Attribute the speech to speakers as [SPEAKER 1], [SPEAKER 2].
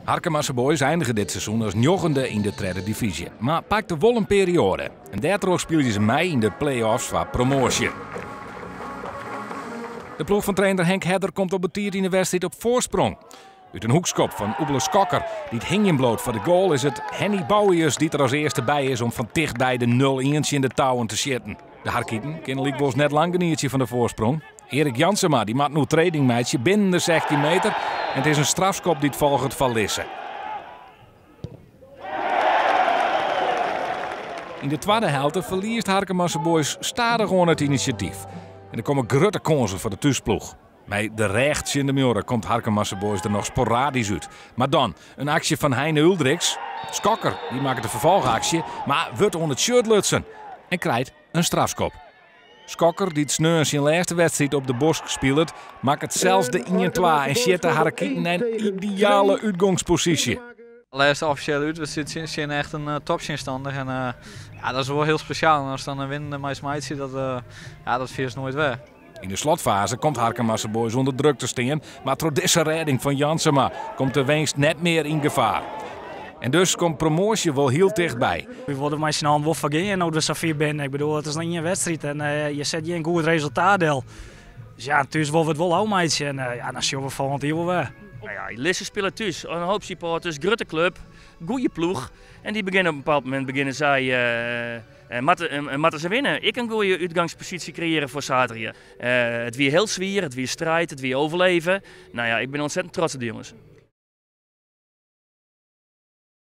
[SPEAKER 1] Harkemasse Boys eindigen dit seizoen als jochende in de tweede divisie. Maar pakte wel een periode. En daardoor speelden ze mee in de play-offs van promotie. De ploeg van trainer Henk Hedder komt op het 10e wedstrijd op voorsprong. Uit een hoekskop van Oebele Skokker, die het hing bloot voor de goal, is het Henny Bouwius die er als eerste bij is om van dichtbij de 0-1 in de touwen te zitten. De Harkieten kennen Liekbos net lang geniertje van de voorsprong. Erik Jansema die maakt nu tradingmeidje binnen de 16 meter en het is een strafskop die het volgt van Lisse. In de tweede helft verliest Harkemasse Boys stadig gewoon het initiatief. En er komen grote kansen voor de thuisploeg. Bij de rechts in de muren komt Harkemasse Boys er nog sporadisch uit. Maar dan een actie van Heine Uldriks. Skokker die maakt de vervolgactie, maar wordt onder het shirt lutsen en krijgt een strafskop. Skokker, die het sneu zijn laatste wedstrijd op de Bosk speelt, maakt het zelfs de 1-2 en zet de Harkieten in een ideale uitgangspositie.
[SPEAKER 2] De laatste officiële uitwedstrijd zijn echt een topzinstandig en ja, dat is wel heel speciaal. En als dan een winnende meisje dat viert nooit weg.
[SPEAKER 1] In de slotfase komt Harkemasse Boys onder druk te staan, maar door deze redding van Jansema komt de winst net meer in gevaar. En dus komt promotie wel heel dichtbij.
[SPEAKER 3] We worden met z'n allen wel vergeten nou de Safir binnen. Ik bedoel, het is nog niet een wedstrijd en je zet je een goed resultaat al. Dus ja, thuis wil we het wel houden, en ja, dan zien we volgend jaar wel weer.
[SPEAKER 4] Nou ja, Lisse spelen thuis, een hoop supporters, grote club, goede ploeg. En die beginnen op een bepaald moment moeten ze winnen. Ik kan een goede uitgangspositie creëren voor zaterdag. Het weer heel zwier, het weer strijd, het weer overleven. Nou ja, ik ben ontzettend trots op die jongens.